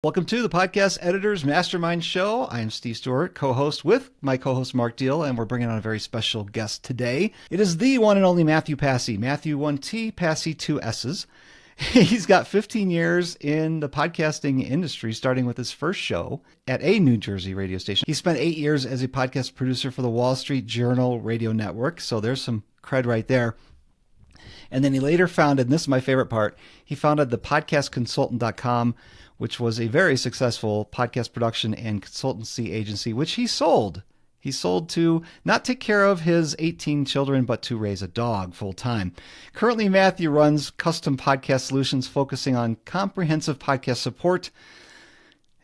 Welcome to the Podcast Editors Mastermind Show. I am Steve Stewart, co-host with my co-host Mark Deal, and we're bringing on a very special guest today. It is the one and only Mathew Passy. Mathew, 1T, Passy, 2 S's. He's got 15 years in the podcasting industry, starting with his first show at a New Jersey radio station. He spent 8 years as a podcast producer for the Wall Street Journal radio network, so there's some cred right there. And then he later founded, and this is my favorite part, he founded the podcastconsultant.com, which was a very successful podcast production and consultancy agency, which he sold. He sold to not take care of his 18 children, but to raise a dog full time. Currently, Mathew runs custom podcast solutions focusing on comprehensive podcast support.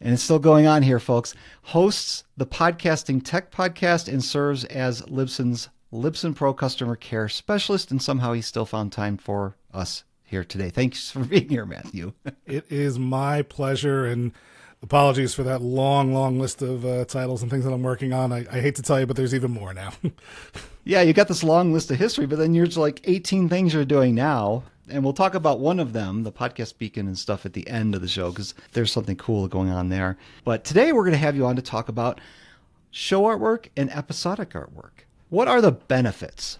And it's still going on here, folks. Hosts the Podcasting Tech Podcast and serves as Libsyn's Libsyn Pro customer care specialist. And somehow he still found time for us here today. Thanks for being here, Mathew. It is my pleasure, and apologies for that long list of titles and things that I'm working on. I hate to tell you, but there's even more now. Yeah, you got this long list of history, but then there's like 18 things you're doing now. And we'll talk about one of them, the Podcast Beacon and stuff, at the end of the show, because there's something cool going on there. But today we're going to have you on to talk about show artwork and episodic artwork. What are the benefits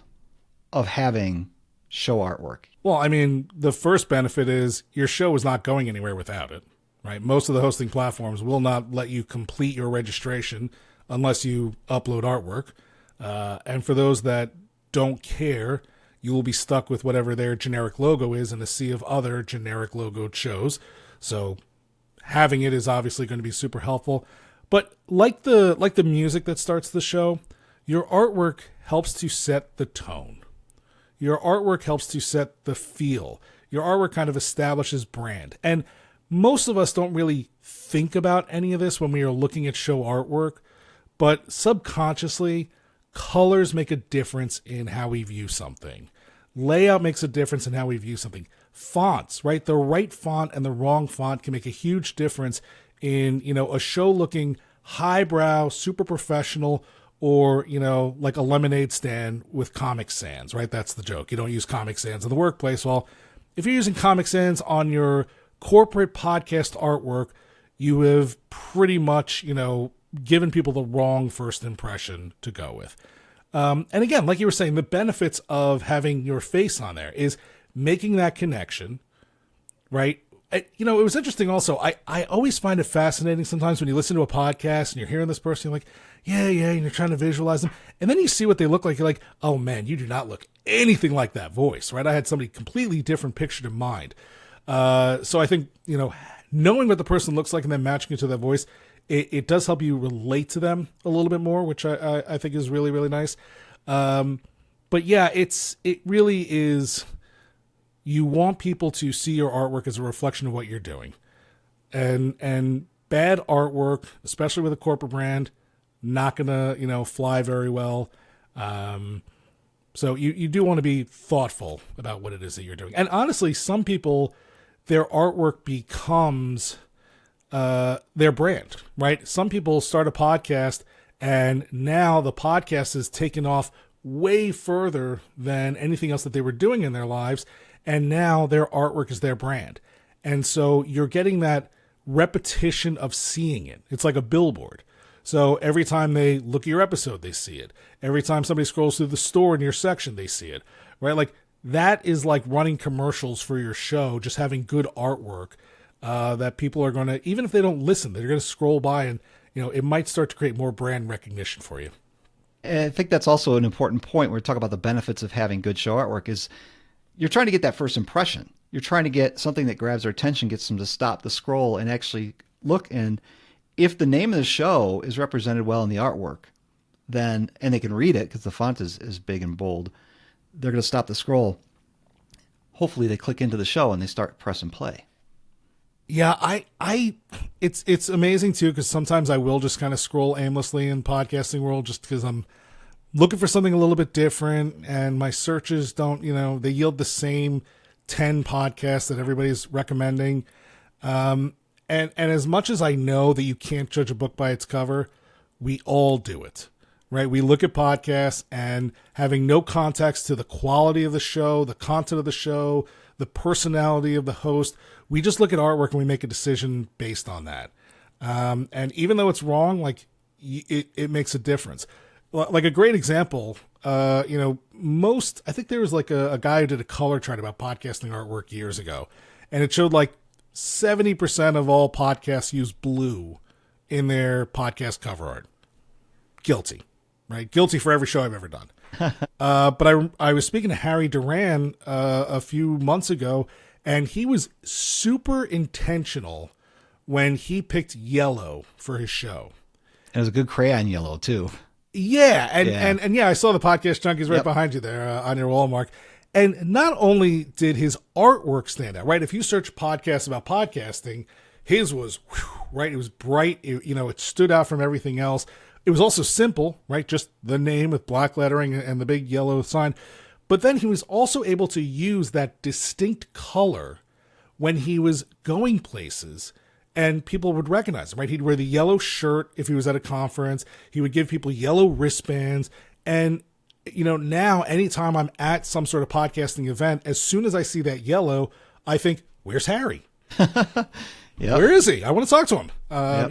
of having show artwork? Well, I mean, the first benefit is your show is not going anywhere without it, right? Most of the hosting platforms will not let you complete your registration unless you upload artwork. And for those that don't care, you will be stuck with whatever their generic logo is in a sea of other generic logoed shows. So having it is obviously going to be super helpful. But like the music that starts the show, your artwork helps to set the tone. Your artwork helps to set the feel. Your artwork kind of establishes brand. And most of us don't really think about any of this when we are looking at show artwork, but subconsciously, colors make a difference in how we view something. Layout makes a difference in how we view something. Fonts, right? The right font and the wrong font can make a huge difference in, a show looking highbrow, super professional, or, like a lemonade stand with Comic Sans, right? That's the joke. You don't use Comic Sans in the workplace. Well, if you're using Comic Sans on your corporate podcast artwork, you have pretty much, given people the wrong first impression to go with. And again, like you were saying, the benefits of having your face on there is making that connection, right? It was interesting also. I always find it fascinating sometimes when you listen to a podcast and you're hearing this person, you're like, yeah, and you're trying to visualize them. And then you see what they look like. You're like, oh man, you do not look anything like that voice, right? I had somebody completely different pictured in mind. So I think, knowing what the person looks like and then matching it to that voice, it does help you relate to them a little bit more, which I think is really, really nice. But yeah, it really is. You want people to see your artwork as a reflection of what you're doing. And bad artwork, especially with a corporate brand, not going to, fly very well. So you do want to be thoughtful about what it is that you're doing. And honestly, some people, their artwork becomes their brand, right? Some people start a podcast and now the podcast is taken off way further than anything else that they were doing in their lives. And now their artwork is their brand. And so you're getting that repetition of seeing it. It's like a billboard. So every time they look at your episode, they see it. Every time somebody scrolls through the store in your section, they see it, right? Like that is like running commercials for your show, just having good artwork that people are going to, even if they don't listen, they're going to scroll by and, it might start to create more brand recognition for you. And I think that's also an important point. We're talking about the benefits of having good show artwork is you're trying to get that first impression. You're trying to get something that grabs their attention, gets them to stop the scroll and actually look. And if the name of the show is represented well in the artwork, then, and they can read it because the font is big and bold, they're going to stop the scroll. Hopefully they click into the show and they start pressing play. Yeah, it's amazing too, because sometimes I will just kind of scroll aimlessly in podcasting world just because I'm looking for something a little bit different, and my searches don't, they yield the same 10 podcasts that everybody's recommending. And as much as I know that you can't judge a book by its cover, we all do it, right? We look at podcasts and having no context to the quality of the show, the content of the show, the personality of the host. We just look at artwork and we make a decision based on that. And even though it's wrong, like it makes a difference. Like a great example, I think there was like a guy who did a color chart about podcasting artwork years ago, and it showed like 70% of all podcasts use blue in their podcast cover art. Guilty, right? Guilty for every show I've ever done. But I was speaking to Harry Duran a few months ago, and he was super intentional when he picked yellow for his show. And it was a good crayon yellow too. Yeah, and I saw the Podcast Junkies right behind you there on your wall, Mark. And not only did his artwork stand out, right? If you search podcasts about podcasting, his was, right? It was bright. It stood out from everything else. It was also simple, right? Just the name with black lettering and the big yellow sign. But then he was also able to use that distinct color when he was going places and people would recognize him, right? He'd wear the yellow shirt if he was at a conference. He would give people yellow wristbands. And, now anytime I'm at some sort of podcasting event, as soon as I see that yellow, I think, where's Harry? Where is he? I want to talk to him,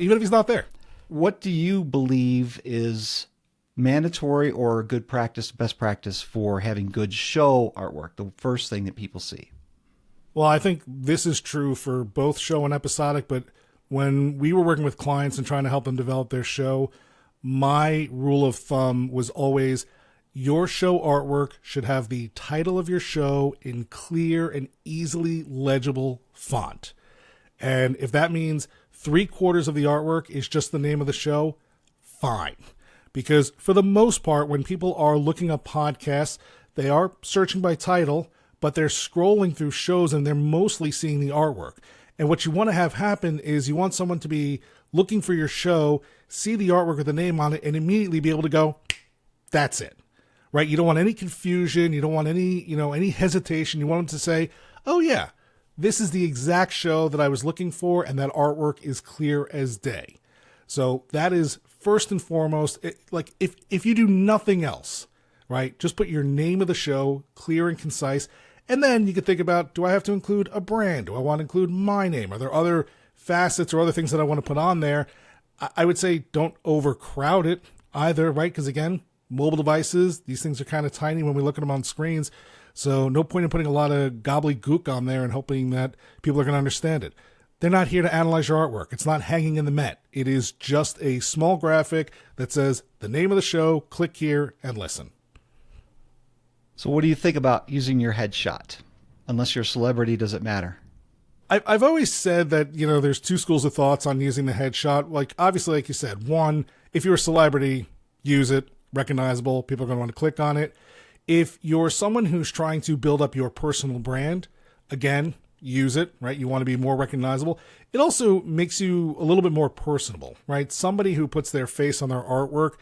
even if he's not there. What do you believe is mandatory or good practice, best practice for having good show artwork? The first thing that people see. Well, I think this is true for both show and episodic, but when we were working with clients and trying to help them develop their show, my rule of thumb was always your show artwork should have the title of your show in clear and easily legible font. And if that means 3/4 of the artwork is just the name of the show, fine. Because for the most part, when people are looking up podcasts, they are searching by title, but they're scrolling through shows and they're mostly seeing the artwork. And what you want to have happen is you want someone to be looking for your show, see the artwork with the name on it, and immediately be able to go, that's it, right? You don't want any confusion. You don't want any hesitation. You want them to say, oh yeah, this is the exact show that I was looking for, and that artwork is clear as day. So that is first and foremost. If you do nothing else, right, just put your name of the show, clear and concise, and then you can think about, do I have to include a brand? Do I want to include my name? Are there other facets or other things that I want to put on there? I would say don't overcrowd it either, right? Because again, mobile devices, these things are kind of tiny when we look at them on screens. So no point in putting a lot of gobbledygook on there and hoping that people are going to understand it. They're not here to analyze your artwork. It's not hanging in the Met. It is just a small graphic that says the name of the show, click here and listen. So what do you think about using your headshot? Unless you're a celebrity, does it matter? I've always said that, there's two schools of thoughts on using the headshot. Like, obviously, like you said, one, if you're a celebrity, use it, recognizable, people are going to want to click on it. If you're someone who's trying to build up your personal brand, again, use it, right? You want to be more recognizable. It also makes you a little bit more personable, right? Somebody who puts their face on their artwork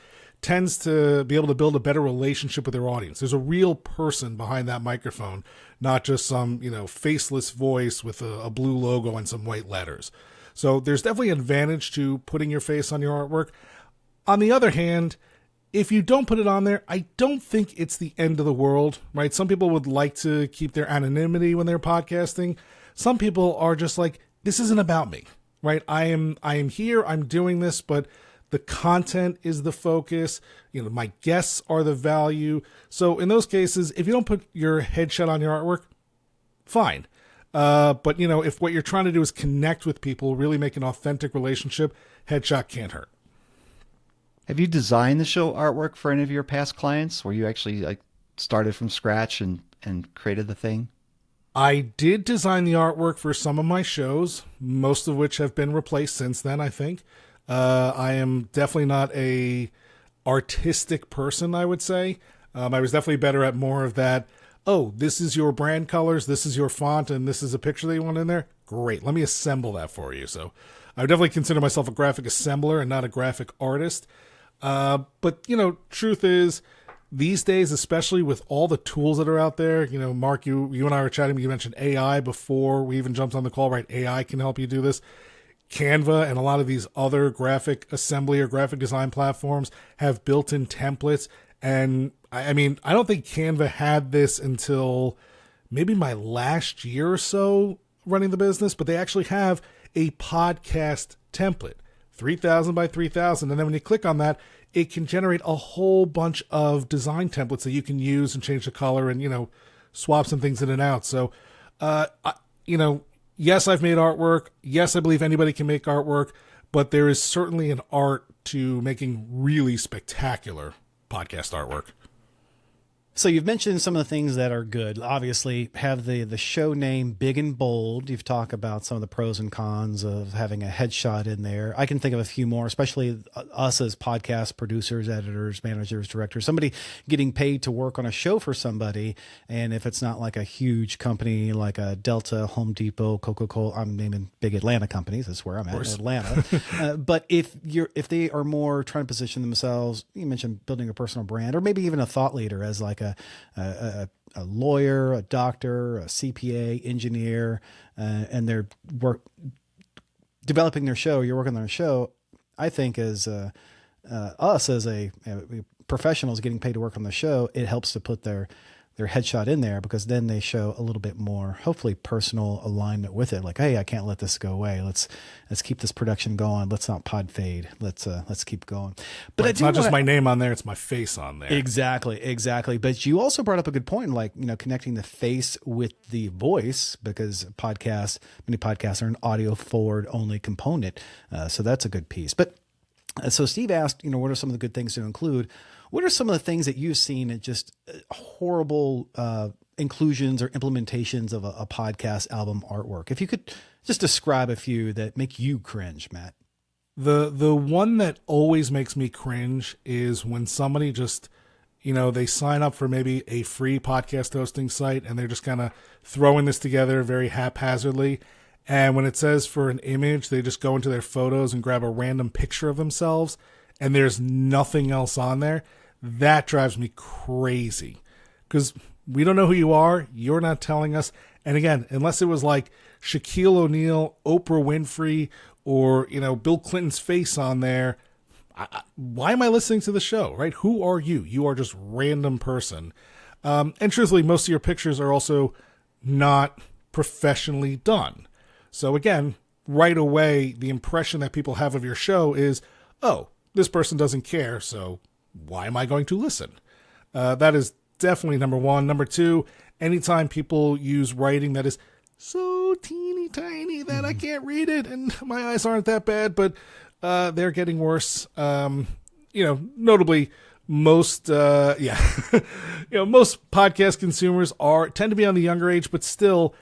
tends to be able to build a better relationship with their audience. There's a real person behind that microphone, not just some, faceless voice with a blue logo and some white letters. So there's definitely an advantage to putting your face on your artwork. On the other hand, if you don't put it on there, I don't think it's the end of the world, right? Some people would like to keep their anonymity when they're podcasting. Some people are just like, this isn't about me, right? I am here, I'm doing this, but the content is the focus. My guests are the value. So in those cases, if you don't put your headshot on your artwork, fine. But if what you're trying to do is connect with people, really make an authentic relationship, headshot can't hurt. Have you designed the show artwork for any of your past clients where you actually started from scratch and created the thing? I did design the artwork for some of my shows, most of which have been replaced since then, I think. I am definitely not a artistic person, I would say. I was definitely better at more of that. Oh, this is your brand colors, this is your font, and this is a picture that you want in there. Great. Let me assemble that for you. So I would definitely consider myself a graphic assembler and not a graphic artist. But truth is, these days, especially with all the tools that are out there, Mark, you and I were chatting, you mentioned AI before we even jumped on the call, right? AI can help you do this. Canva and a lot of these other graphic assembly or graphic design platforms have built-in templates. And I don't think Canva had this until maybe my last year or so running the business, but they actually have a podcast template, 3,000 by 3,000. And then when you click on that, it can generate a whole bunch of design templates that you can use and change the color and, swap some things in and out. So, yes, I've made artwork. Yes, I believe anybody can make artwork, but there is certainly an art to making really spectacular podcast artwork. So you've mentioned some of the things that are good. Obviously, have the show name big and bold. You've talked about some of the pros and cons of having a headshot in there. I can think of a few more, especially us as podcast producers, editors, managers, directors, somebody getting paid to work on a show for somebody. And if it's not like a huge company like a Delta, Home Depot, Coca-Cola, I'm naming big Atlanta companies. That's where I'm at, Atlanta. But if they are more trying to position themselves, you mentioned building a personal brand, or maybe even a thought leader as like a lawyer, a doctor, a CPA, engineer, and they're developing their show. You're working on a show. I think as us as a professionals getting paid to work on the show, it helps to put their headshot in there, because then they show a little bit more, hopefully, personal alignment with it. Like, hey, I can't let this go away. Let's keep this production going. Let's not pod fade. Let's keep going. But it's not just my name on there; it's my face on there. Exactly. But you also brought up a good point, like connecting the face with the voice, because many podcasts are an audio forward only component. So that's a good piece. But so Steve asked, what are some of the good things to include? What are some of the things that you've seen at just horrible inclusions or implementations of a podcast album artwork? If you could just describe a few that make you cringe, Matt. The one that always makes me cringe is when somebody just, they sign up for maybe a free podcast hosting site and they're just kind of throwing this together very haphazardly. And when it says for an image, they just go into their photos and grab a random picture of themselves and there's nothing else on there. That drives me crazy, because we don't know who you are. You're not telling us. And again, unless it was like Shaquille O'Neal, Oprah Winfrey, or, Bill Clinton's face on there, why am I listening to the show, right? Who are you? You are just random person. And truthfully, most of your pictures are also not professionally done. So again, right away, the impression that people have of your show is, oh, this person doesn't care, so why am I going to listen? That is definitely number one. Number two, anytime people use writing that is so teeny tiny that I can't read it, and my eyes aren't that bad, but they're getting worse. Notably, most most podcast consumers tend to be on the younger age, but still,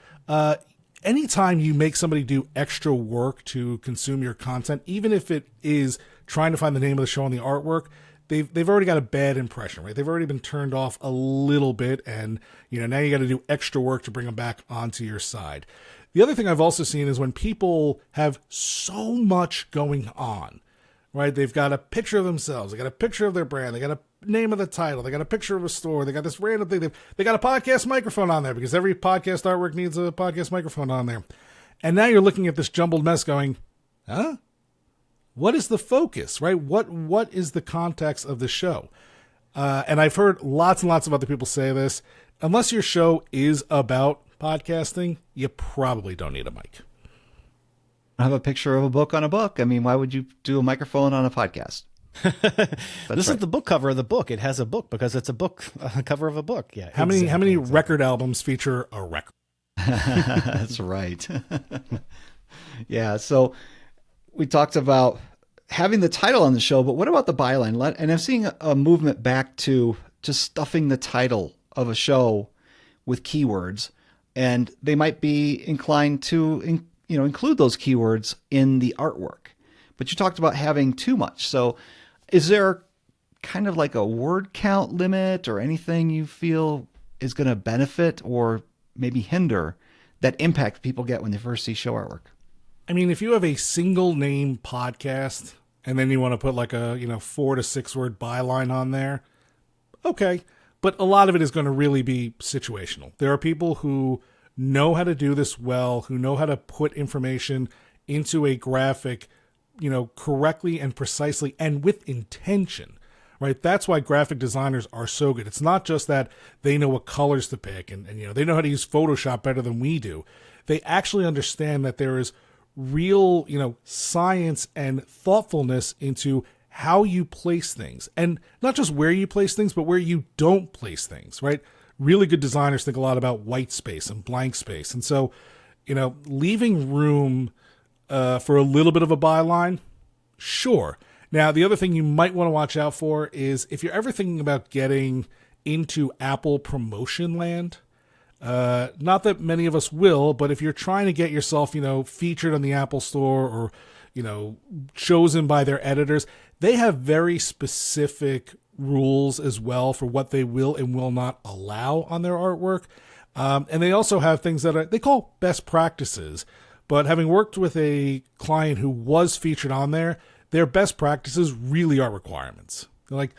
anytime you make somebody do extra work to consume your content, even if it is trying to find the name of the show on the artwork, they've already got a bad impression, right? They've already been turned off a little bit, and now you got to do extra work to bring them back onto your side. The other thing I've also seen is when people have so much going on, right? They've got a picture of themselves, they got a picture of their brand, they got a name of the title, they got a picture of a store, they got this random thing, they got a podcast microphone on there, because every podcast artwork needs a podcast microphone on there. And now you're looking at this jumbled mess going, huh? What is the focus, right? What is the context of the show? And I've heard lots and lots of other people say this. Unless your show is about podcasting, you probably don't need a mic. I have a picture of a book on a book. I mean, why would you do a microphone on a podcast? This is the book cover of the book. It has a book because it's a book, a cover of a book. Yeah. How many record albums feature a record? That's right. Yeah. So we talked about having the title on the show, but what about the byline? And I'm seeing a movement back to just stuffing the title of a show with keywords, and they might be inclined to, include those keywords in the artwork. But you talked about having too much. So is there kind of like a word count limit or anything you feel is going to benefit or maybe hinder that impact people get when they first see show artwork? I mean, if you have a single name podcast and then you want to put like a, 4 to 6 word byline on there, okay. But a lot of it is going to really be situational. There are people who know how to do this well, who know how to put information into a graphic, correctly and precisely and with intention, right? That's why graphic designers are so good. It's not just that they know what colors to pick and they know how to use Photoshop better than we do. They actually understand that there is real, science and thoughtfulness into how you place things, and not just where you place things, but where you don't place things, right? Really good designers think a lot about white space and blank space. And so, leaving room for a little bit of a byline, sure. Now, the other thing you might want to watch out for is if you're ever thinking about getting into Apple promotion land, not that many of us will, but if you're trying to get yourself, featured on the Apple Store or, chosen by their editors, they have very specific rules as well for what they will and will not allow on their artwork. And they also have things that they call best practices. But having worked with a client who was featured on there, their best practices really are requirements. They're like,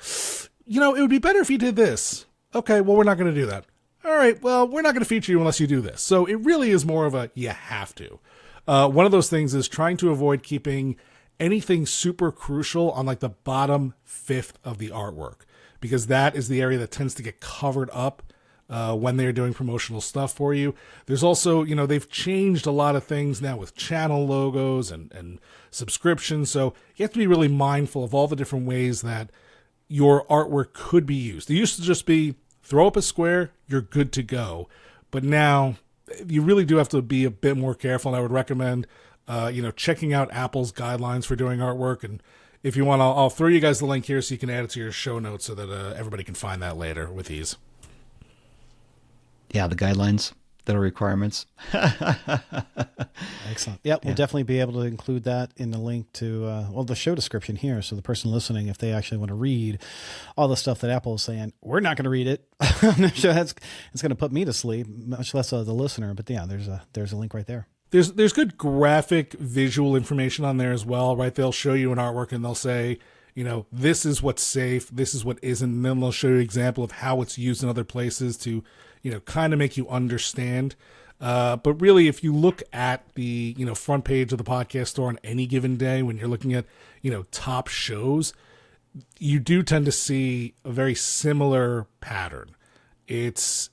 it would be better if you did this. Okay, well, we're not going to do that. All right, well, we're not going to feature you unless you do this. So it really is more of a you have to. One of those things is trying to avoid keeping anything super crucial on like the bottom fifth of the artwork, because that is the area that tends to get covered up when they're doing promotional stuff for you. There's also, they've changed a lot of things now with channel logos and subscriptions. So you have to be really mindful of all the different ways that your artwork could be used. It used to just be throw up a square, you're good to go. But now you really do have to be a bit more careful. And I would recommend, checking out Apple's guidelines for doing artwork. And if you want, I'll throw you guys the link here so you can add it to your show notes so that everybody can find that later with ease. Yeah, the guidelines that are requirements. Excellent. Yep, we'll definitely be able to include that in the link to the show description here. So the person listening, if they actually want to read all the stuff that Apple is saying, we're not going to read it. I'm sure it's going to put me to sleep, much less the listener. But yeah, there's a link right there. There's good graphic visual information on there as well, right? They'll show you an artwork and they'll say, this is what's safe, this is what isn't, and then they'll show you an example of how it's used in other places to, kind of make you understand. But really, if you look at the, front page of the podcast store on any given day, when you're looking at, top shows, you do tend to see a very similar pattern. It's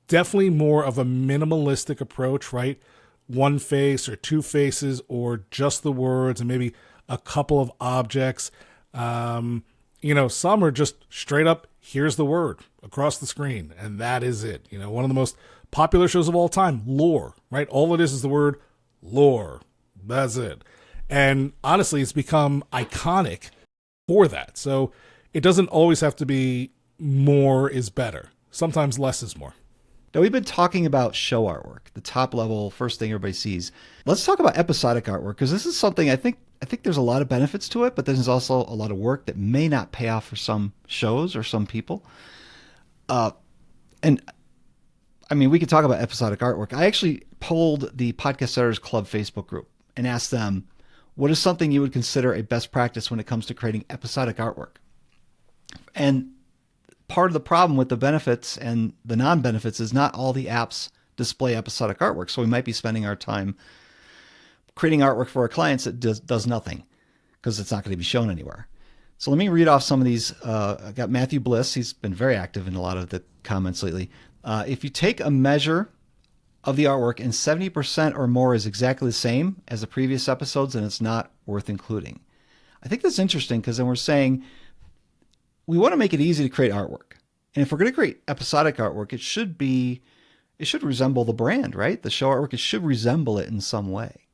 definitely more of a minimalistic approach, right? One face or two faces or just the words and maybe a couple of objects. Some are just straight up, here's the word across the screen, and that is it. One of the most popular shows of all time, Lore, right? All it is the word lore. That's it. And honestly, it's become iconic for that. So it doesn't always have to be more is better. Sometimes less is more. Now, we've been talking about show artwork, the top level, first thing everybody sees. Let's talk about episodic artwork, because this is something I think there's a lot of benefits to it, but there's also a lot of work that may not pay off for some shows or some people. And I mean, we could talk about episodic artwork. I actually polled the Podcast Editors Club Facebook group and asked them, what is something you would consider a best practice when it comes to creating episodic artwork? And part of the problem with the benefits and the non-benefits is not all the apps display episodic artwork. So we might be spending our time creating artwork for our clients that does nothing because it's not going to be shown anywhere. So let me read off some of these. I got Matthew Bliss. He's been very active in a lot of the comments lately. If you take a measure of the artwork and 70% or more is exactly the same as the previous episodes, then it's not worth including. I think that's interesting because then we're saying we want to make it easy to create artwork. And if we're going to create episodic artwork, it should resemble the brand, right? The show artwork, it should resemble it in some way.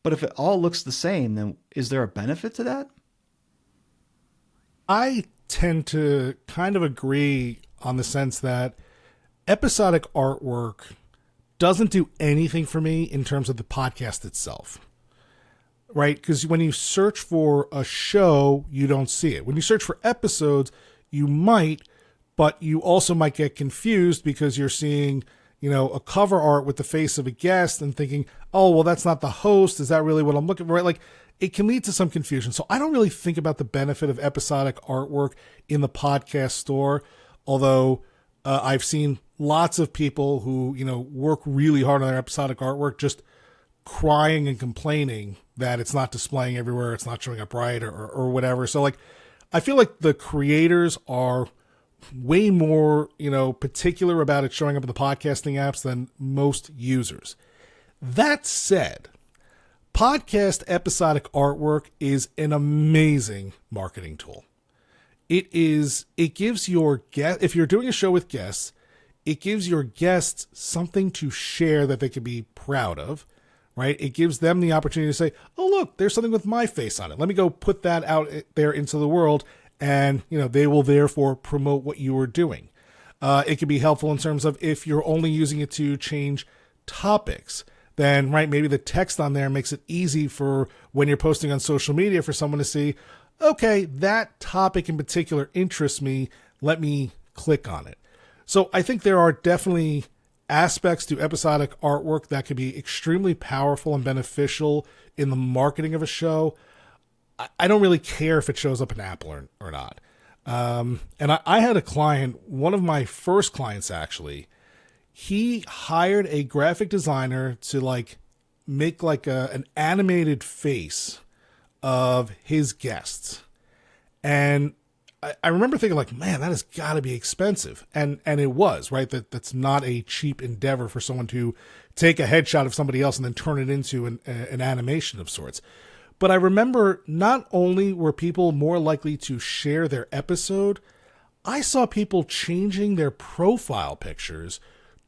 But if it all looks the same, then is there a benefit to that? I tend to kind of agree on the sense that episodic artwork doesn't do anything for me in terms of the podcast itself, right? Because when you search for a show, you don't see it. When you search for episodes, you might, but you also might get confused because you're seeing, a cover art with the face of a guest and thinking, oh, well, that's not the host. Is that really what I'm looking for? Right? Like, it can lead to some confusion. So I don't really think about the benefit of episodic artwork in the podcast store, although I've seen lots of people who, work really hard on their episodic artwork just crying and complaining that it's not displaying everywhere, it's not showing up right or whatever. So like, I feel like the creators are way more, particular about it showing up in the podcasting apps than most users. That said, podcast episodic artwork is an amazing marketing tool. It gives your guest, if you're doing a show with guests, it gives your guests something to share that they can be proud of, right? It gives them the opportunity to say, oh, look, there's something with my face on it. Let me go put that out there into the world. And, they will therefore promote what you are doing. It can be helpful in terms of if you're only using it to change topics, then, right, maybe the text on there makes it easy for when you're posting on social media for someone to see, okay, that topic in particular interests me. Let me click on it. So I think there are definitely aspects to episodic artwork that could be extremely powerful and beneficial in the marketing of a show. I don't really care if it shows up in Apple or not. And I had a client, one of my first clients actually, he hired a graphic designer to make an animated face of his guests. And I remember thinking man, that has got to be expensive. And it was, right? That's not a cheap endeavor for someone to take a headshot of somebody else and then turn it into an animation of sorts. But I remember not only were people more likely to share their episode, I saw people changing their profile pictures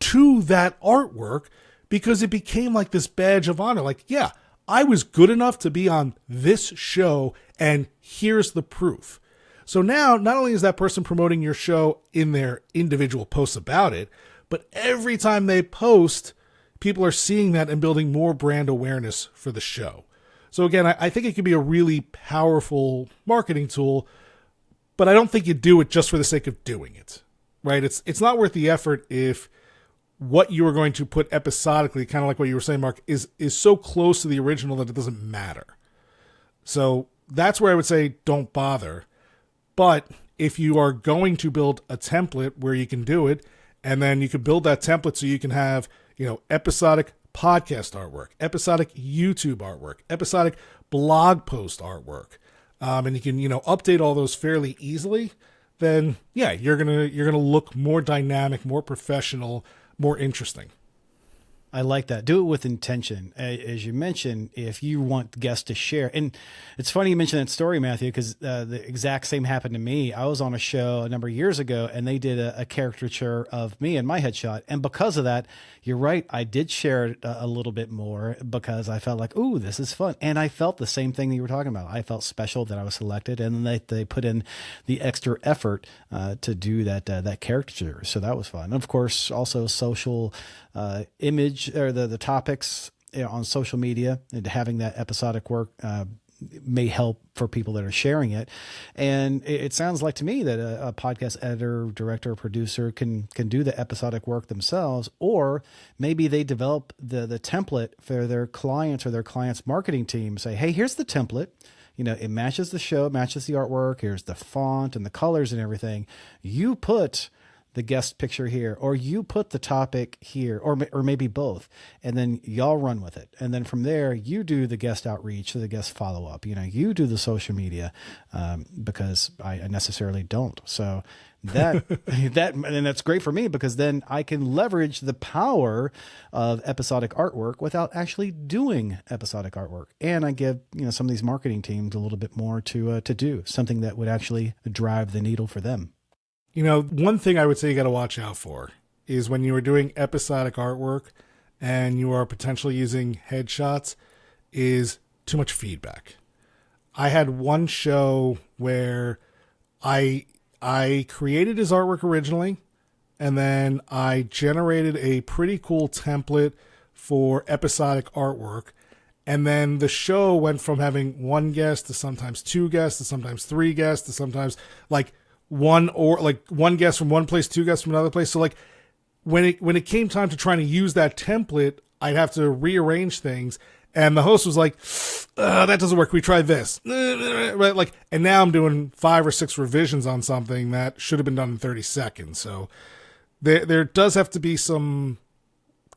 to that artwork because it became like this badge of honor. Yeah, I was good enough to be on this show, and here's the proof. So now, not only is that person promoting your show in their individual posts about it, but every time they post, people are seeing that and building more brand awareness for the show. So again, I think it could be a really powerful marketing tool, but I don't think you do it just for the sake of doing it, right? It's not worth the effort if what you are going to put episodically, kind of like what you were saying, Mark, is so close to the original that it doesn't matter. So that's where I would say don't bother. But if you are going to build a template where you can do it, and then you can build that template so you can have, episodic podcast artwork, episodic YouTube artwork, episodic blog post artwork, and you can update all those fairly easily, then yeah, you're gonna look more dynamic, more professional, more interesting. I like that. Do it with intention. As you mentioned, if you want guests to share, and it's funny you mentioned that story, Matthew, because the exact same happened to me. I was on a show a number of years ago, and they did a caricature of me and my headshot. And because of that, you're right, I did share it a little bit more because I felt like, ooh, this is fun. And I felt the same thing that you were talking about. I felt special that I was selected, and then they put in the extra effort to do that caricature. So that was fun. And of course, also social image or the topics on social media, and having that episodic work may help for people that are sharing it. And it sounds like to me that a podcast editor, director, producer can do the episodic work themselves, or maybe they develop the template for their clients or their clients' marketing team. Say, hey, here's the template. It matches the show, matches the artwork. Here's the font and the colors and everything. You put the guest picture here, or you put the topic here, or maybe both, and then y'all run with it. And then from there, you do the guest outreach or the guest follow up. You do the social media, because I necessarily don't. So that and that's great for me, because then I can leverage the power of episodic artwork without actually doing episodic artwork. And I give some of these marketing teams a little bit more to do, something that would actually drive the needle for them. One thing I would say you got to watch out for is when you are doing episodic artwork and you are potentially using headshots, is too much feedback. I had one show where I created his artwork originally, and then I generated a pretty cool template for episodic artwork. And then the show went from having one guest to sometimes two guests to sometimes three guests to sometimes one guest from one place, two guests from another place. So when it came time to trying to use that template, I'd have to rearrange things. And the host was like, that doesn't work. We tried this. Right? And now I'm doing 5 or 6 revisions on something that should have been done in 30 seconds. So there does have to be some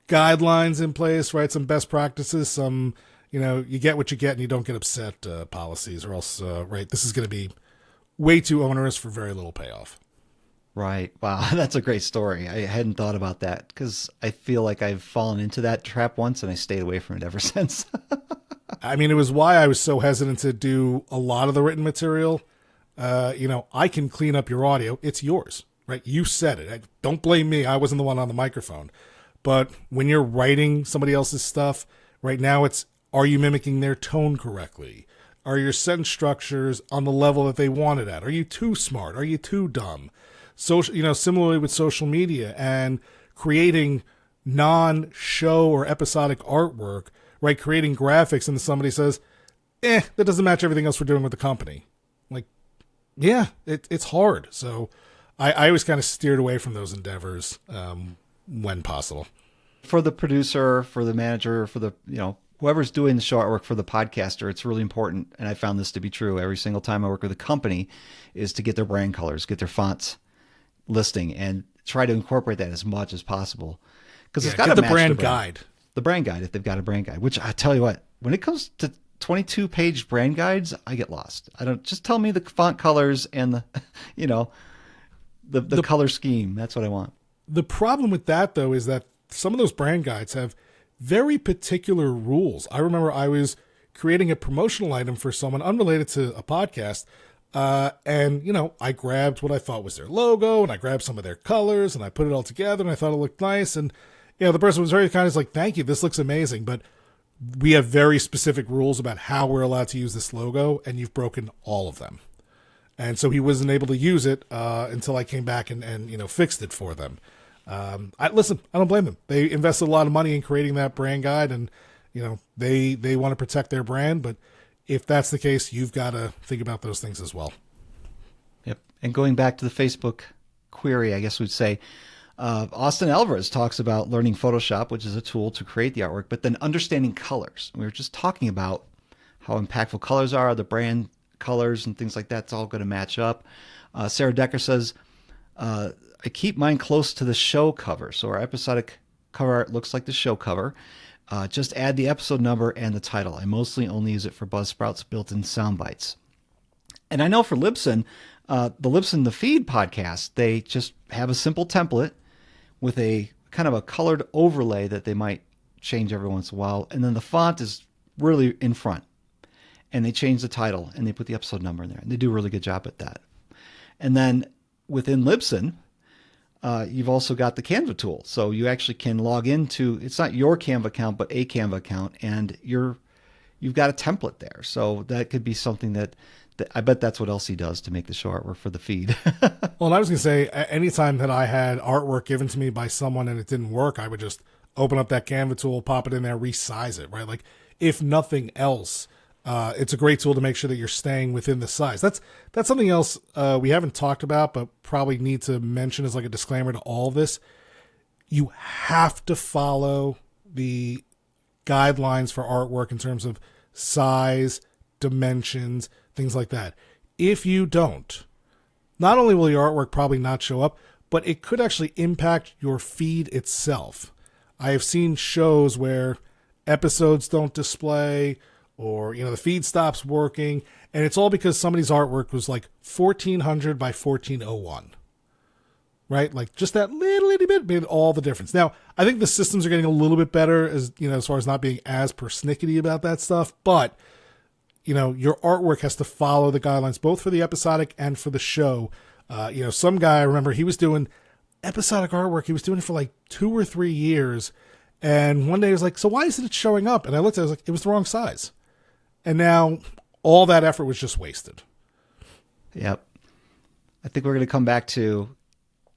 guidelines in place, right? Some best practices, some, you get what you get and you don't get upset policies, or else, right, this is going to be way too onerous for very little payoff. Right. Wow. That's a great story. I hadn't thought about that because I feel like I've fallen into that trap once and I stayed away from it ever since. I mean, it was why I was so hesitant to do a lot of the written material. I can clean up your audio. It's yours, right? You said it. Don't blame me. I wasn't the one on the microphone. But when you're writing somebody else's stuff, right now are you mimicking their tone correctly? Are your sentence structures on the level that they want it at? Are you too smart? Are you too dumb? Similarly with social media and creating non-show or episodic artwork, right? Creating graphics, and somebody says, that doesn't match everything else we're doing with the company. Like, yeah, it's hard. So I always kind of steered away from those endeavors when possible. For the producer, for the manager, for the, whoever's doing the show artwork for the podcaster, it's really important. And I found this to be true every single time I work with a company is to get their brand colors, get their fonts listing, and try to incorporate that as much as possible. Because it's got to the match brand guide. The brand guide, if they've got a brand guide, which I tell you what, when it comes to 22-page brand guides, I get lost. Just tell me the font colors and the color scheme. That's what I want. The problem with that, though, is that some of those brand guides have very particular rules. I remember I was creating a promotional item for someone unrelated to a podcast. I grabbed what I thought was their logo, and I grabbed some of their colors, and I put it all together, and I thought it looked nice. And, the person was very kind of like, thank you, this looks amazing. But we have very specific rules about how we're allowed to use this logo, and you've broken all of them. And so he wasn't able to use it until I came back and fixed it for them. I don't blame them. They invested a lot of money in creating that brand guide, and, they want to protect their brand, but if that's the case, you've got to think about those things as well. Yep. And going back to the Facebook query, I guess we'd say, Austin Alvarez talks about learning Photoshop, which is a tool to create the artwork, but then understanding colors. We were just talking about how impactful colors are, the brand colors and things like that. It's all going to match up. Sarah Decker says, I keep mine close to the show cover. So our episodic cover art looks like the show cover. Just add the episode number and the title. I mostly only use it for Buzzsprout's built-in sound bites. And I know for Libsyn, the Libsyn The Feed podcast, they just have a simple template with a kind of a colored overlay that they might change every once in a while. And then the font is really in front. And they change the title and they put the episode number in there. And they do a really good job at that. And then within Libsyn, you've also got the Canva tool. So you actually can log into, it's not your Canva account, but a Canva account, and you've got a template there. So that could be something that I bet that's what Elsie does to make the show artwork for the feed. Well, and I was going to say, anytime that I had artwork given to me by someone and it didn't work, I would just open up that Canva tool, pop it in there, resize it, right? Like, if nothing else, it's a great tool to make sure that you're staying within the size. That's something else we haven't talked about, but probably need to mention as like a disclaimer to all of this. You have to follow the guidelines for artwork in terms of size, dimensions, things like that. If you don't, not only will your artwork probably not show up, but it could actually impact your feed itself. I have seen shows where episodes don't display, or, the feed stops working, and it's all because somebody's artwork was like 1400 by 1401, right? Like, just that little bit made all the difference. Now, I think the systems are getting a little bit better as far as not being as persnickety about that stuff, but your artwork has to follow the guidelines, both for the episodic and for the show. Some guy, I remember, he was doing episodic artwork. He was doing it for like 2 or 3 years. And one day he was like, so why isn't it showing up? And I looked at it, I was like, it was the wrong size. And now all that effort was just wasted. Yep. I think we're going to come back to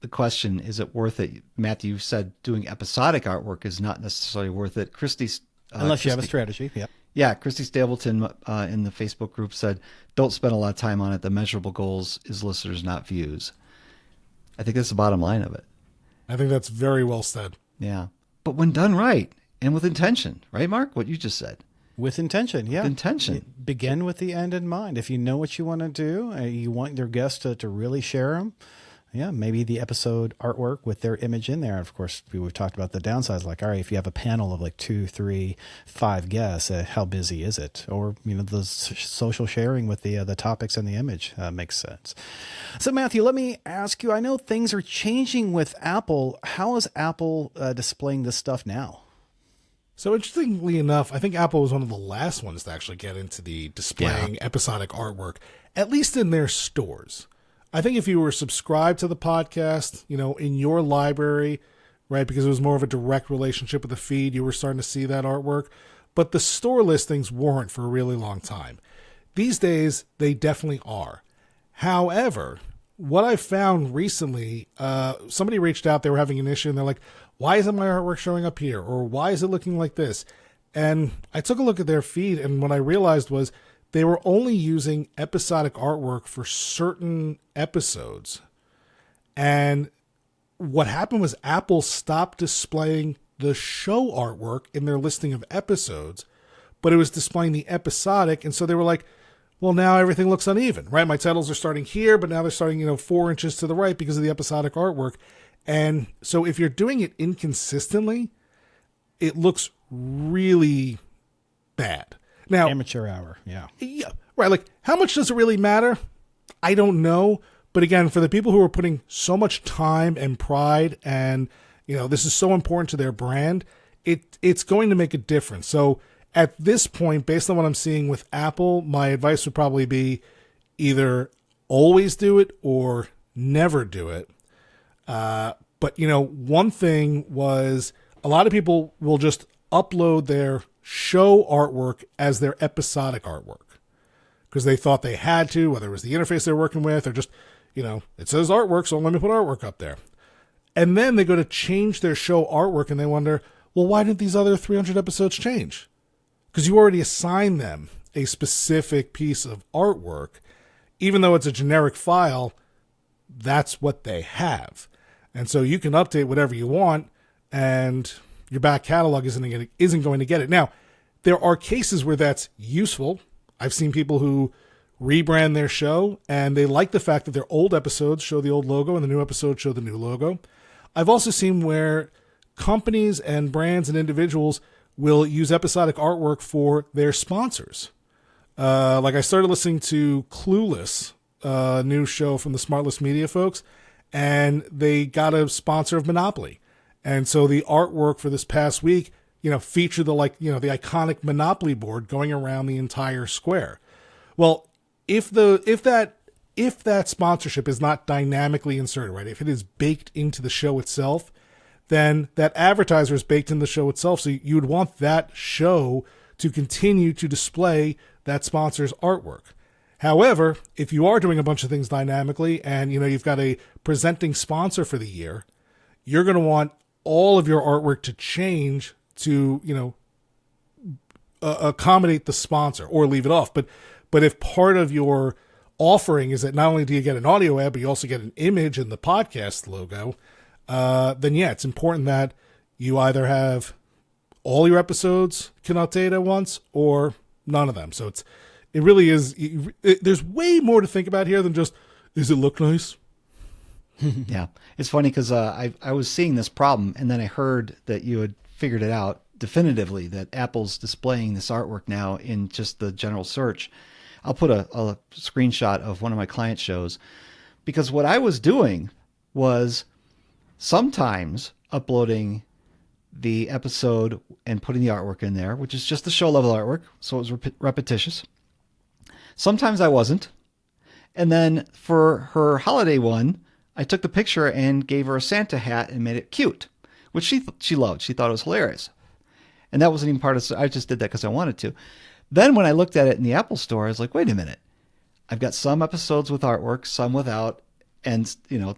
the question, is it worth it? Matthew said doing episodic artwork is not necessarily worth it. Unless you have a strategy. Yeah. Yeah, Christy Stapleton in the Facebook group said, don't spend a lot of time on it. The measurable goals is listeners, not views. I think that's the bottom line of it. I think that's very well said. Yeah. But when done right and with intention, right, Mark? What you just said. With intention, yeah. With intention. Begin with the end in mind. If you know what you want to do, you want your guests to really share them, Yeah, maybe the episode artwork with their image in there. Of course, we've talked about the downsides. Like, all right, if you have a panel of like 2, 3, 5 guests, how busy is it? Or the social sharing with the topics and the image makes sense. So, Matthew, let me ask you. I know things are changing with Apple. How is Apple displaying this stuff now? So interestingly enough, I think Apple was one of the last ones to actually get into the displaying episodic artwork, at least in their stores. I think if you were subscribed to the podcast, in your library, right, because it was more of a direct relationship with the feed, you were starting to see that artwork. But the store listings weren't for a really long time. These days, they definitely are. However, what I found recently, somebody reached out, they were having an issue, and they're like, why isn't my artwork showing up here? Or why is it looking like this? And I took a look at their feed, and what I realized was they were only using episodic artwork for certain episodes. And what happened was Apple stopped displaying the show artwork in their listing of episodes, but it was displaying the episodic. And so they were like, well, now everything looks uneven, right? My titles are starting here, but now they're starting, 4 inches to the right because of the episodic artwork. And so if you're doing it inconsistently, it looks really bad. Now, amateur hour. Yeah. Yeah. Right. Like, how much does it really matter? I don't know. But again, for the people who are putting so much time and pride and, this is so important to their brand, it's going to make a difference. So at this point, based on what I'm seeing with Apple, my advice would probably be either always do it or never do it. But one thing was a lot of people will just upload their show artwork as their episodic artwork because they thought they had to, whether it was the interface they're working with or just, it says artwork, so let me put artwork up there. And then they go to change their show artwork and they wonder, well, why didn't these other 300 episodes change? Because you already assigned them a specific piece of artwork. Even though it's a generic file, that's what they have. And so you can update whatever you want, and your back catalog isn't going to get it. Now, there are cases where that's useful. I've seen people who rebrand their show, and they like the fact that their old episodes show the old logo and the new episodes show the new logo. I've also seen where companies and brands and individuals will use episodic artwork for their sponsors. Like I started listening to Clueless, a new show from the Smartless Media folks, and they got a sponsor of Monopoly. And so the artwork for this past week, featured the iconic Monopoly board going around the entire square. Well, if that sponsorship is not dynamically inserted, right? If it is baked into the show itself, then that advertiser is baked in the show itself. So you would want that show to continue to display that sponsor's artwork. However, if you are doing a bunch of things dynamically and, you've got a presenting sponsor for the year, you're going to want all of your artwork to change to, accommodate the sponsor or leave it off. But if part of your offering is that not only do you get an audio ad, but you also get an image and the podcast logo, then yeah, it's important that you either have all your episodes can update at once or none of them. So it really is, there's way more to think about here than just, does it look nice? Yeah. It's funny because I was seeing this problem, and then I heard that you had figured it out definitively, that Apple's displaying this artwork now in just the general search. I'll put a screenshot of one of my client shows, because what I was doing was sometimes uploading the episode and putting the artwork in there, which is just the show level artwork, so it was repetitious. Sometimes I wasn't. And then for her holiday one, I took the picture and gave her a Santa hat and made it cute, which she loved. She thought it was hilarious. And that wasn't even part of, I just did that because I wanted to. Then when I looked at it in the Apple store, I was like, wait a minute. I've got some episodes with artwork, some without, and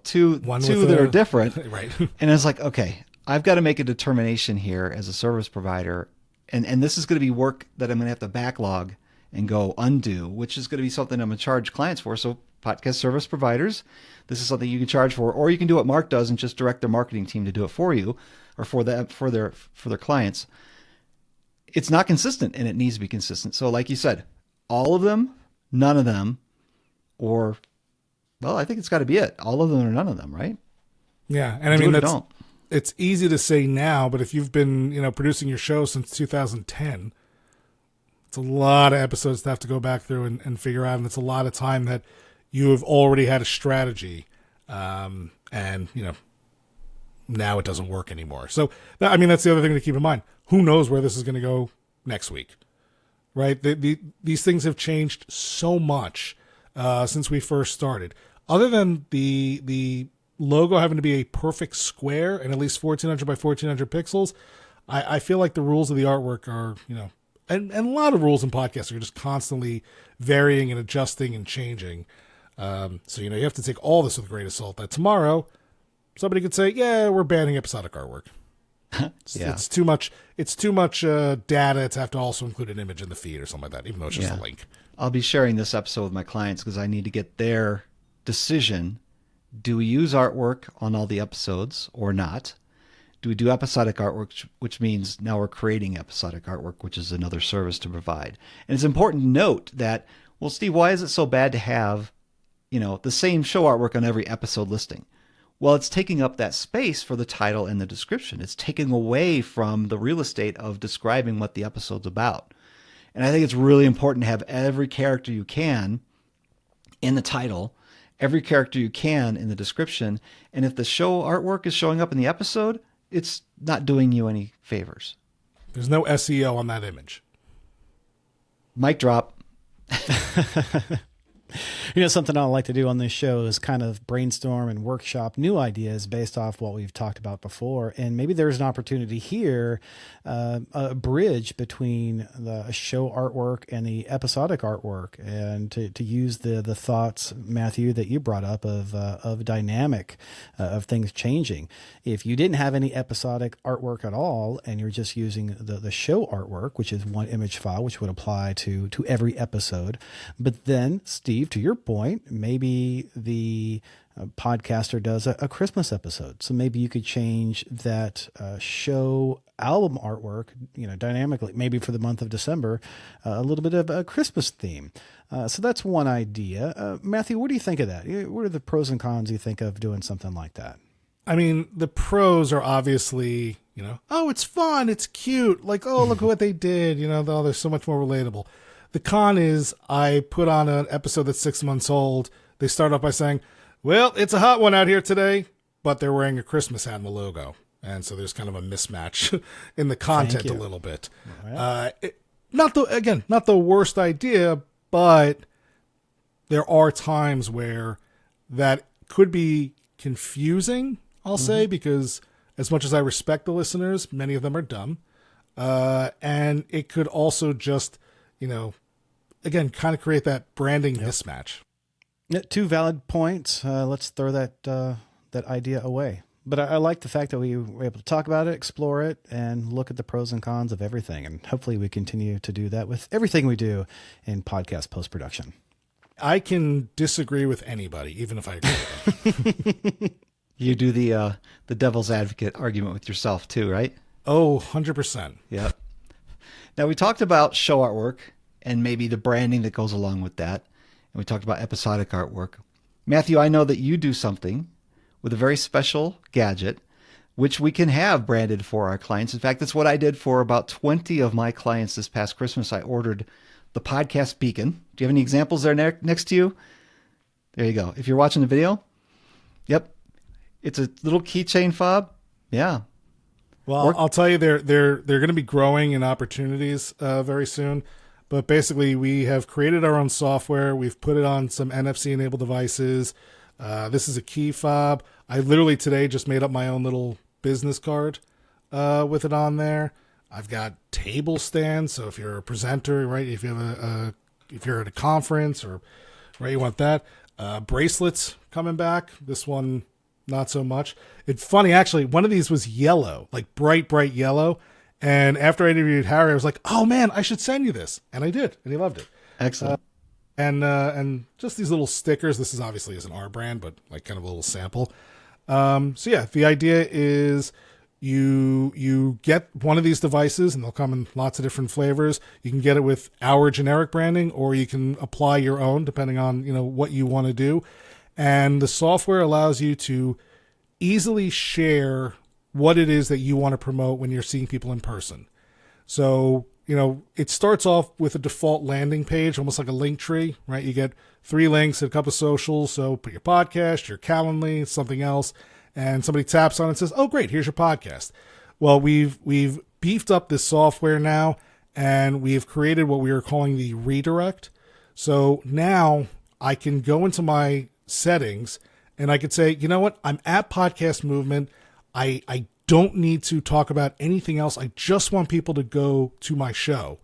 two that are different. Right. And I was like, okay, I've got to make a determination here as a service provider. And this is going to be work that I'm going to have to backlog and go undo, which is going to be something I'm going to charge clients for. So podcast service providers, this is something you can charge for, or you can do what Mark does and just direct their marketing team to do it for you or for their clients. It's not consistent, and it needs to be consistent. So like you said, all of them, none of them, or Well, I think it's got to be it. All of them or none of them, right? Yeah, and I Do mean it or that's don't. it's easy to say now, but if you've been producing your show since 2010, it's a lot of episodes to have to go back through and figure out, and it's a lot of time that you have already had a strategy, and now it doesn't work anymore. So I mean that's the other thing to keep in mind. Who knows where this is going to go next week, right? These things have changed so much since we first started. Other than the logo having to be a perfect square and at least 1400 by 1400 pixels, I feel like the rules of the artwork are, and a lot of rules in podcasts are just constantly varying and adjusting and changing. So, you have to take all this with a grain of salt, that tomorrow somebody could say, yeah, we're banning episodic artwork. Yeah. It's too much data to have to also include an image in the feed or something like that, even though it's just a link. I'll be sharing this episode with my clients because I need to get their decision. Do we use artwork on all the episodes or not? Do we do episodic artwork, which means now we're creating episodic artwork, which is another service to provide. And it's important to note that, well, Steve, why is it so bad to have, the same show artwork on every episode listing? Well, it's taking up that space for the title and the description. It's taking away from the real estate of describing what the episode's about. And I think it's really important to have every character you can in the title, every character you can in the description. And if the show artwork is showing up in the episode, it's not doing you any favors. There's no SEO on that image. Mic drop. Something I like to do on this show is kind of brainstorm and workshop new ideas based off what we've talked about before. And maybe there's an opportunity here, a bridge between the show artwork and the episodic artwork, and to use the thoughts, Matthew, that you brought up of dynamic, of things changing. If you didn't have any episodic artwork at all, and you're just using the show artwork, which is one image file, which would apply to every episode. But then, Steve, to your point, maybe the podcaster does a Christmas episode. So maybe you could change that show album artwork, dynamically, maybe for the month of December, a little bit of a Christmas theme. So that's one idea. Matthew, what do you think of that? What are the pros and cons you think of doing something like that? I mean, the pros are obviously, oh, it's fun, it's cute. Like, oh, look what they did. Oh, they're so much more relatable. The con is I put on an episode that's 6 months old. They start off by saying, well, it's a hot one out here today, but they're wearing a Christmas hat in the logo. And so there's kind of a mismatch in the content a little bit. Right. Not the worst idea, but there are times where that could be confusing, I'll say, because as much as I respect the listeners, many of them are dumb. And it could also just, again, kind of create that branding mismatch. Yeah, two valid points. Let's throw that idea away. But I like the fact that we were able to talk about it, explore it, and look at the pros and cons of everything. And hopefully we continue to do that with everything we do in podcast post-production. I can disagree with anybody, even if I agree with them. You do the devil's advocate argument with yourself too, right? Oh, 100%. Yep. Now we talked about show artwork and maybe the branding that goes along with that. And we talked about episodic artwork. Matthew, I know that you do something with a very special gadget, which we can have branded for our clients. In fact, that's what I did for about 20 of my clients this past Christmas. I ordered the podcast beacon. Do you have any examples there next to you? There you go. If you're watching the video, yep. It's a little keychain fob. Yeah. Well, I'll tell you, they're going to be growing in opportunities very soon. But basically, we have created our own software. We've put it on some NFC-enabled devices. This is a key fob. I literally today just made up my own little business card with it on there. I've got table stands, so if you're a presenter, right, if you have if you're at a conference or right, you want that. Bracelets coming back. This one, not so much. It's funny, actually, one of these was yellow, like bright yellow. And after I interviewed Harry, I was like, oh man, I should send you this. And I did, and he loved it. Excellent. And just these little stickers. This is obviously isn't our brand, but like kind of a little sample. So yeah, the idea is you get one of these devices, and they'll come in lots of different flavors. You can get it with our generic branding, or you can apply your own depending on what you want to do. And the software allows you to easily share what it is that you want to promote when you're seeing people in person. So, it starts off with a default landing page, almost like a link tree, right? You get 3 links and a couple of socials. So put your podcast, your Calendly, something else, and somebody taps on it and says, oh, great, here's your podcast. Well, we've beefed up this software now, and we've created what we are calling the redirect. So now I can go into my settings and I could say, you know what? I'm at Podcast Movement. I don't need to talk about anything else. I just want people to go to my show.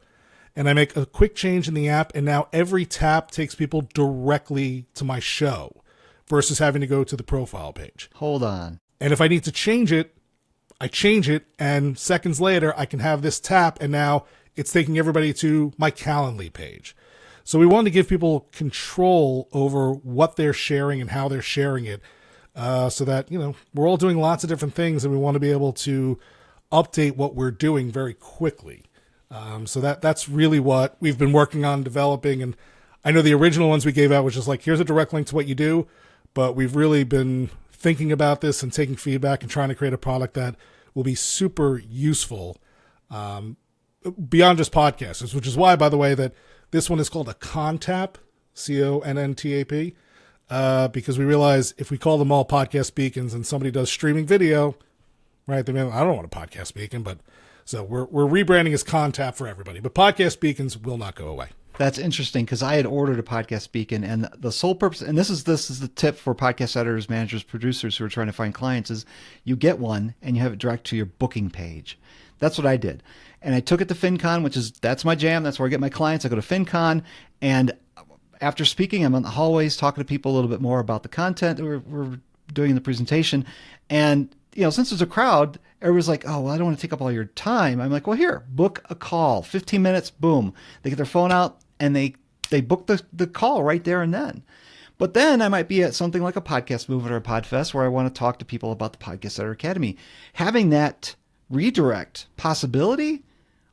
And I make a quick change in the app, and now every tap takes people directly to my show versus having to go to the profile page. Hold on. And if I need to change it, I change it, and seconds later, I can have this tap, and now it's taking everybody to my Calendly page. So we wanted to give people control over what they're sharing and how they're sharing it, so that, we're all doing lots of different things, and we want to be able to update what we're doing very quickly. So that's really what we've been working on developing. And I know the original ones we gave out was just like, here's a direct link to what you do, but we've really been thinking about this and taking feedback and trying to create a product that will be super useful beyond just podcasters, which is why, by the way, that this one is called a CONTAP, CONNTAP, because we realize if we call them all podcast beacons and somebody does streaming video, right, they may, I don't want a podcast beacon, but so we're rebranding as CONTAP for everybody. But podcast beacons will not go away. That's interesting because I had ordered a podcast beacon, and the sole purpose, and this is the tip for podcast editors, managers, producers who are trying to find clients, is you get one and you have it direct to your booking page. That's what I did. And I took it to FinCon, that's my jam. That's where I get my clients. I go to FinCon, and after speaking, I'm in the hallways talking to people a little bit more about the content that we're doing in the presentation. And, since there's a crowd, everybody's like, oh, well, I don't want to take up all your time. I'm like, well, here, book a call, 15 minutes, boom. They get their phone out and they book the call right there and then. But then I might be at something like a podcast movement or a podfest where I want to talk to people about the Podcast Editor Academy. Having that redirect possibility,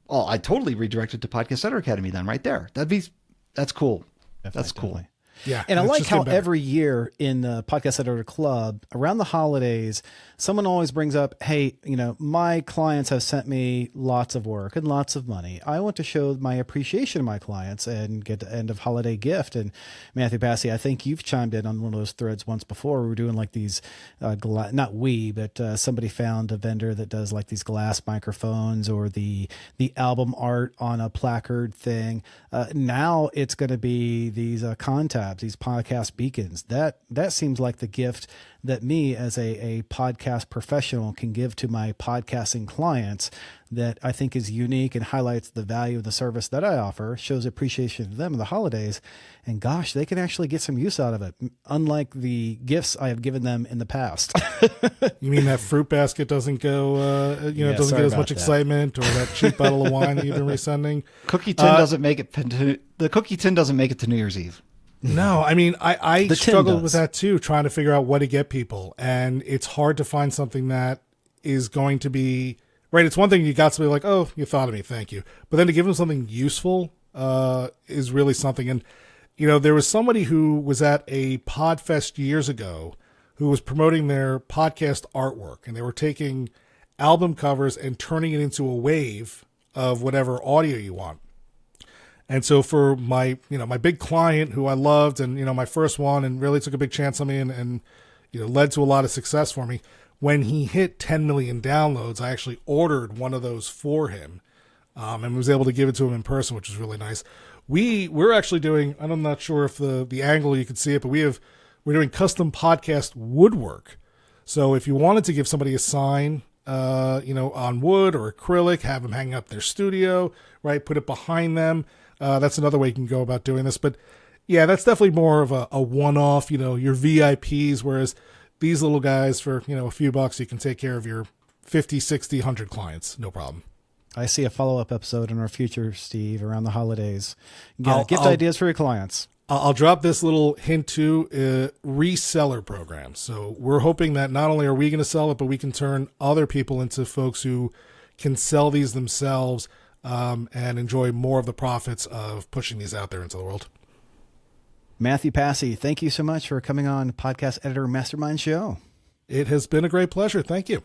I totally redirected to Podcast Editor Academy then right there. That's cool. That's cool. Yeah. And I like how every year in the Podcast Editor Club, around the holidays, someone always brings up, hey, my clients have sent me lots of work and lots of money. I want to show my appreciation to my clients and get the end of holiday gift. And Mathew Passy, I think you've chimed in on one of those threads once before. We were doing like these, not we, but somebody found a vendor that does like these glass microphones or the album art on a placard thing. Now it's going to be these contacts, these podcast beacons. That seems like the gift that me as a podcast professional can give to my podcasting clients that I think is unique and highlights the value of the service that I offer, shows appreciation to them in the holidays. And gosh, they can actually get some use out of it, unlike the gifts I have given them in the past. You mean that fruit basket doesn't go, doesn't get as much excitement, or that cheap bottle of wine that you've been resending? Cookie tin doesn't make it the cookie tin doesn't make it to New Year's Eve. No, I mean, I struggled with that too, trying to figure out what to get people. And it's hard to find something that is going to be, right, it's one thing you got somebody like, oh, you thought of me, thank you. But then to give them something useful is really something. And, there was somebody who was at a PodFest years ago who was promoting their podcast artwork. And they were taking album covers and turning it into a wave of whatever audio you want. And so for my big client who I loved and, my first one and really took a big chance on me and led to a lot of success for me, when he hit 10 million downloads, I actually ordered one of those for him and was able to give it to him in person, which was really nice. We're actually doing, I'm not sure if the angle you can see it, but we're doing custom podcast woodwork. So if you wanted to give somebody a sign, on wood or acrylic, have them hang up their studio, right? Put it behind them. That's another way you can go about doing this. But yeah, that's definitely more of a one-off, your VIPs, whereas these little guys for, a few bucks, you can take care of your 50, 60, 100 clients. No problem. I see a follow-up episode in our future, Steve, around the holidays. Gift ideas for your clients. I'll drop this little hint too, reseller program. So we're hoping that not only are we going to sell it, but we can turn other people into folks who can sell these themselves and enjoy more of the profits of pushing these out there into the world. Mathew Passy, thank you so much for coming on Podcast Editor Mastermind Show. It has been a great pleasure. Thank you.